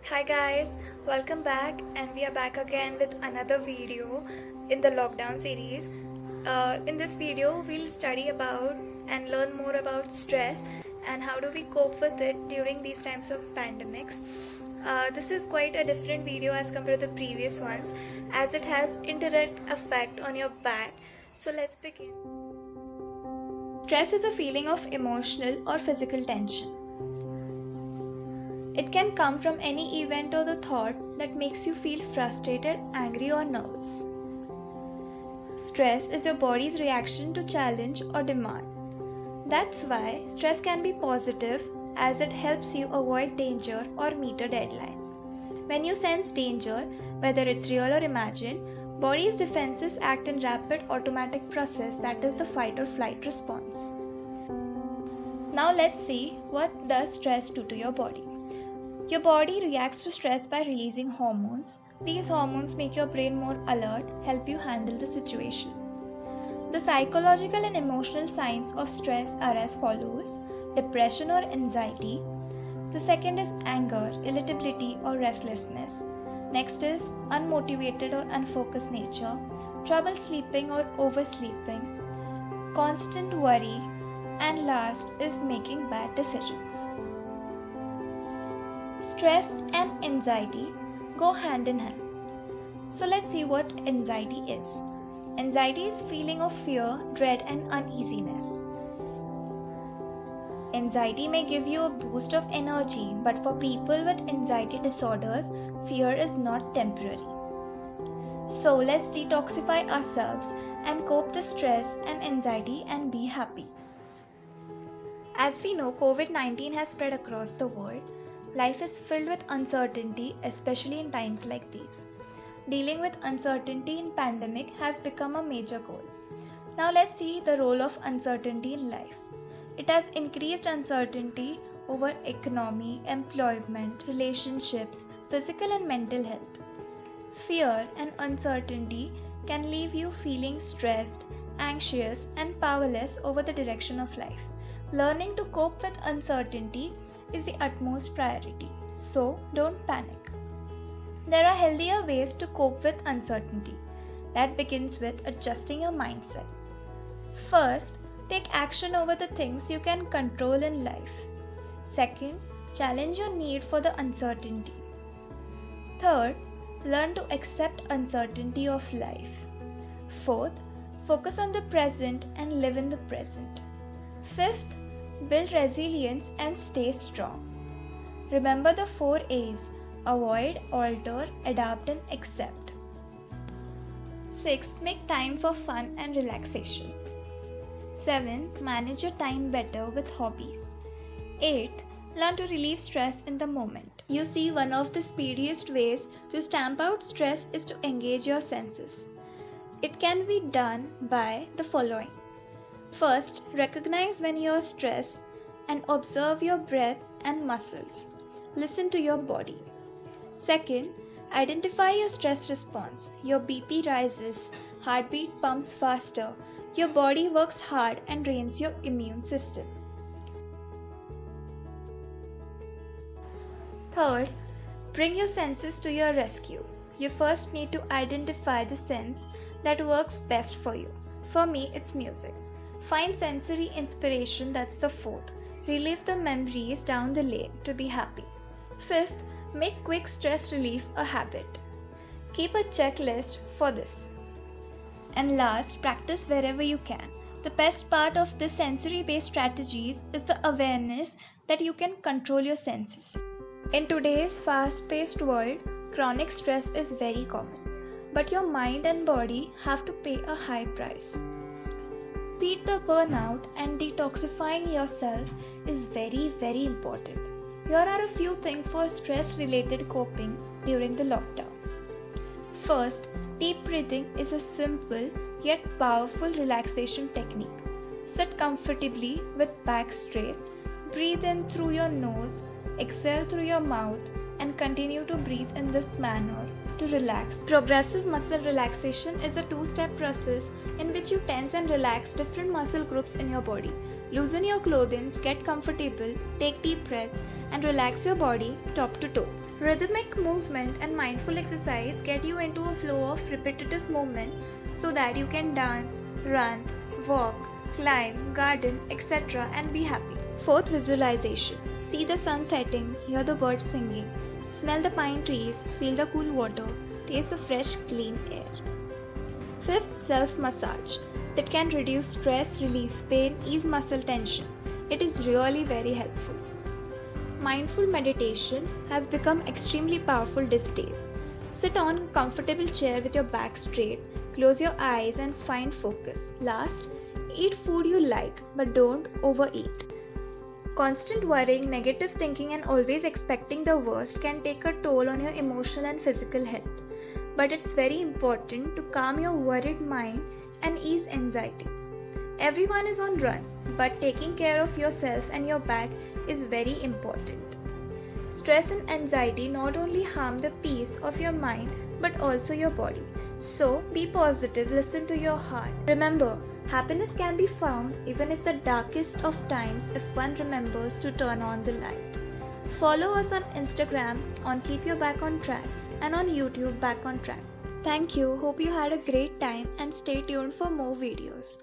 Hi guys, welcome back, and we are back again with another video in the lockdown series. In this video, we'll study about and learn more about stress and how do we cope with it during these times of pandemics. This is quite a different video as compared to the previous ones as it has indirect effect on your back. So let's begin. Stress is a feeling of emotional or physical tension. It can come from any event or the thought that makes you feel frustrated, angry, or nervous. Stress is your body's reaction to challenge or demand. That's why stress can be positive as it helps you avoid danger or meet a deadline. When you sense danger, whether it's real or imagined, body's defenses act in rapid automatic process, that is the fight or flight response. Now let's see what does stress do to your body. Your body reacts to stress by releasing hormones. These hormones make your brain more alert, help you handle the situation. The psychological and emotional signs of stress are as follows: depression or anxiety. The second is anger, irritability or restlessness. Next is unmotivated or unfocused nature, trouble sleeping or oversleeping, constant worry, and last is making bad decisions. Stress and anxiety go hand in hand. So let's see what anxiety is. Anxiety is feeling of fear, dread and uneasiness. Anxiety may give you a boost of energy, but for people with anxiety disorders, fear is not temporary. So let's detoxify ourselves and cope the stress and anxiety and be happy. As we know, COVID-19 has spread across the world. Life is filled with uncertainty, especially in times like these. Dealing with uncertainty in pandemic has become a major goal. Now let's see the role of uncertainty in life. It has increased uncertainty over economy, employment, relationships, physical and mental health. Fear and uncertainty can leave you feeling stressed, anxious, and powerless over the direction of life. Learning to cope with uncertainty is the utmost priority, so don't panic. There are healthier ways to cope with uncertainty. That begins with adjusting your mindset. First, take action over the things you can control in life. Second, challenge your need for the uncertainty. Third, learn to accept uncertainty of life. Fourth, focus on the present and live in the present. Fifth, build resilience and stay strong. Remember the 4 A's: avoid, alter, adapt and accept. Sixth, make time for fun and relaxation. Seventh, manage your time better with hobbies. Eighth, learn to relieve stress in the moment. You see, one of the speediest ways to stamp out stress is to engage your senses. It can be done by the following. First, recognize when you are stressed and observe your breath and muscles. Listen to your body. Second, identify your stress response. Your BP rises, heartbeat pumps faster, your body works hard and drains your immune system. Third, bring your senses to your rescue. You first need to identify the sense that works best for you. For me, it's music. Find sensory inspiration, that's the fourth. Relive the memories down the lane to be happy. Fifth, make quick stress relief a habit. Keep a checklist for this. And last, practice wherever you can. The best part of the sensory-based strategies is the awareness that you can control your senses. In today's fast-paced world, chronic stress is very common, but your mind and body have to pay a high price. Beat the burnout and detoxifying yourself is very, very important. Here are a few things for stress-related coping during the lockdown. First, deep breathing is a simple yet powerful relaxation technique. Sit comfortably with back straight. Breathe in through your nose, exhale through your mouth, and continue to breathe in this manner to relax. Progressive muscle relaxation is a 2-step process in which you tense and relax different muscle groups in your body. Loosen your clothing, get comfortable, take deep breaths, and relax your body top to toe. Rhythmic movement and mindful exercise get you into a flow of repetitive movement so that you can dance, run, walk, climb, garden, etc. and be happy. Fourth, visualization. See the sun setting, hear the birds singing, smell the pine trees, feel the cool water, taste the fresh, clean air. Fifth, self-massage. That can reduce stress, relieve pain, ease muscle tension. It is really very helpful. Mindful meditation has become extremely powerful these days. Sit on a comfortable chair with your back straight, close your eyes and find focus. Last, eat food you like but don't overeat. Constant worrying, negative thinking and always expecting the worst can take a toll on your emotional and physical health. But it's very important to calm your worried mind and ease anxiety. Everyone is on run, but taking care of yourself and your back is very important. Stress and anxiety not only harm the peace of your mind but also your body. So be positive, listen to your heart. Remember, happiness can be found even if the darkest of times if one remembers to turn on the light. Follow us on Instagram on Keep Your Back on Track and on YouTube Back on Track. Thank you. Hope you had a great time and stay tuned for more videos.